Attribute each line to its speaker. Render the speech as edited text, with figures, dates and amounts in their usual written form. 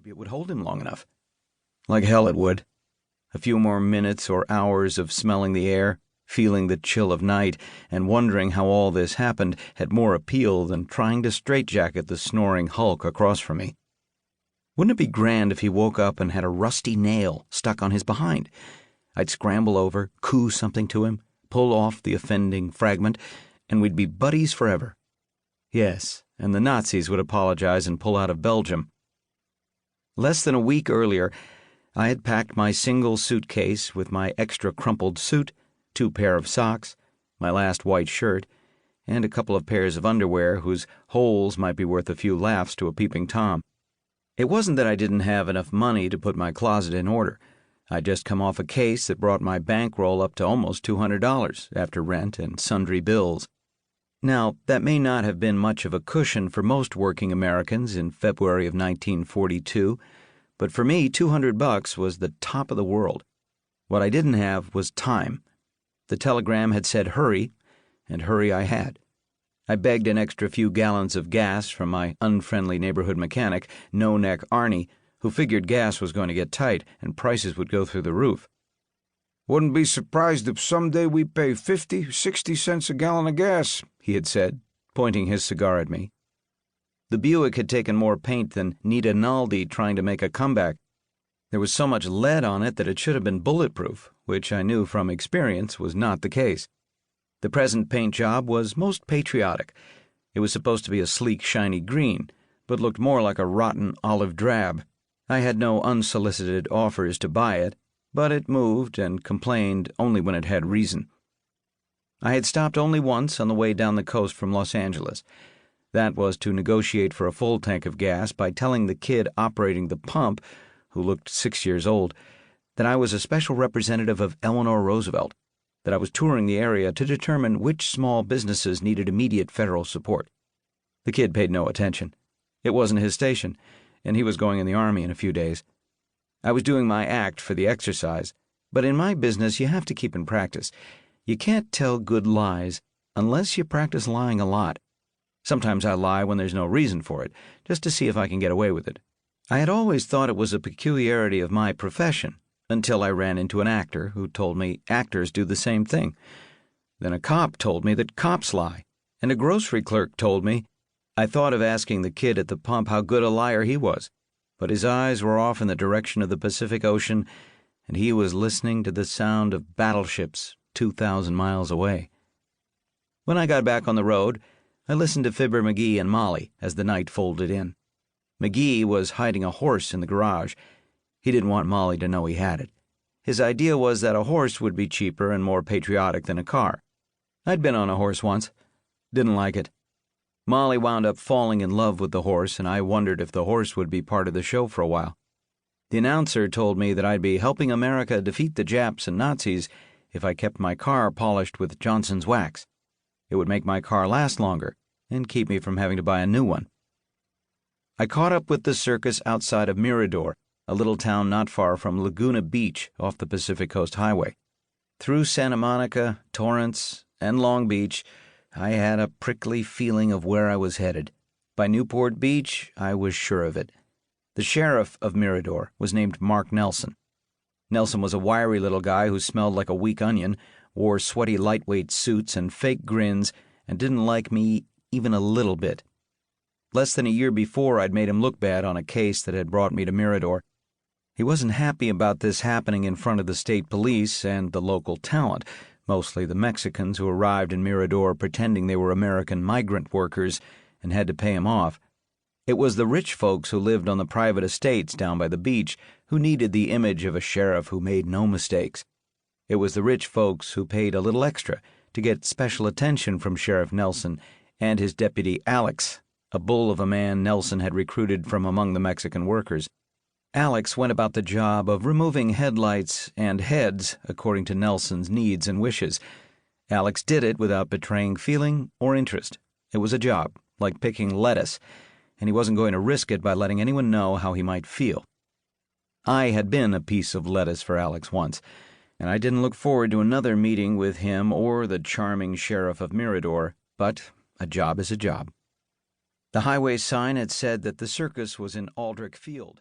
Speaker 1: Maybe it would hold him long enough. Like hell it would. A few more minutes or hours of smelling the air, feeling the chill of night, and wondering how all this happened had more appeal than trying to straitjacket the snoring hulk across from me. Wouldn't it be grand if he woke up and had a rusty nail stuck on his behind? I'd scramble over, coo something to him, pull off the offending fragment, and we'd be buddies forever. Yes, and the Nazis would apologize and pull out of Belgium. Less than a week earlier, I had packed my single suitcase with my extra crumpled suit, 2 pair of socks, my last white shirt, and a couple of pairs of underwear whose holes might be worth a few laughs to a peeping Tom. It wasn't that I didn't have enough money to put my closet in order. I'd just come off a case that brought my bankroll up to almost $200 after rent and sundry bills. Now, that may not have been much of a cushion for most working Americans in February of 1942, but for me, $200 was the top of the world. What I didn't have was time. The telegram had said hurry, and hurry I had. I begged an extra few gallons of gas from my unfriendly neighborhood mechanic, No-Neck Arnie, who figured gas was going to get tight and prices would go through the roof.
Speaker 2: "Wouldn't be surprised if someday we pay 50, 60 cents a gallon of gas," he had said, pointing his cigar at me. The Buick had taken more paint than Nita Naldi trying to make a comeback. There was so much lead on it that it should have been bulletproof, which I knew from experience was not the case. The present paint job was most patriotic. It was supposed to be a sleek, shiny green, but looked more like a rotten olive drab. I had no unsolicited offers to buy it, but it moved and complained only when it had reason. I had stopped only once on the way down the coast from Los Angeles. That was to negotiate for a full tank of gas by telling the kid operating the pump, who looked 6 years old, that I was a special representative of Eleanor Roosevelt, that I was touring the area to determine which small businesses needed immediate federal support. The kid paid no attention. It wasn't his station, and he was going in the Army in a few days. I was doing my act for the exercise, but in my business you have to keep in practice. You can't tell good lies unless you practice lying a lot. Sometimes I lie when there's no reason for it, just to see if I can get away with it. I had always thought it was a peculiarity of my profession, until I ran into an actor who told me actors do the same thing. Then a cop told me that cops lie, and a grocery clerk told me. I thought of asking the kid at the pump how good a liar he was, but his eyes were off in the direction of the Pacific Ocean, and he was listening to the sound of battleships 2,000 miles away. When I got back on the road, I listened to Fibber McGee and Molly as the night folded in. McGee was hiding a horse in the garage. He didn't want Molly to know he had it. His idea was that a horse would be cheaper and more patriotic than a car. I'd been on a horse once. Didn't like it. Molly wound up falling in love with the horse, and I wondered if the horse would be part of the show for a while. The announcer told me that I'd be helping America defeat the Japs and Nazis if I kept my car polished with Johnson's wax. It would make my car last longer and keep me from having to buy a new one. I caught up with the circus outside of Mirador, a little town not far from Laguna Beach off the Pacific Coast Highway. Through Santa Monica, Torrance, and Long Beach, I had a prickly feeling of where I was headed. By Newport Beach, I was sure of it. The sheriff of Mirador was named Mark Nelson. Nelson was a wiry little guy who smelled like a weak onion, wore sweaty lightweight suits and fake grins, and didn't like me even a little bit. Less than a year before, I'd made him look bad on a case that had brought me to Mirador. He wasn't happy about this happening in front of the state police and the local talent, mostly the Mexicans who arrived in Mirador pretending they were American migrant workers and had to pay him off. It was the rich folks who lived on the private estates down by the beach who needed the image of a sheriff who made no mistakes. It was the rich folks who paid a little extra to get special attention from Sheriff Nelson and his deputy Alex, a bull of a man Nelson had recruited from among the Mexican workers. Alex went about the job of removing headlights and heads according to Nelson's needs and wishes. Alex did it without betraying feeling or interest. It was a job, like picking lettuce, and he wasn't going to risk it by letting anyone know how he might feel. I had been a piece of lettuce for Alex once, and I didn't look forward to another meeting with him or the charming sheriff of Mirador, but a job is a job. The highway sign had said that the circus was in Aldrich Field.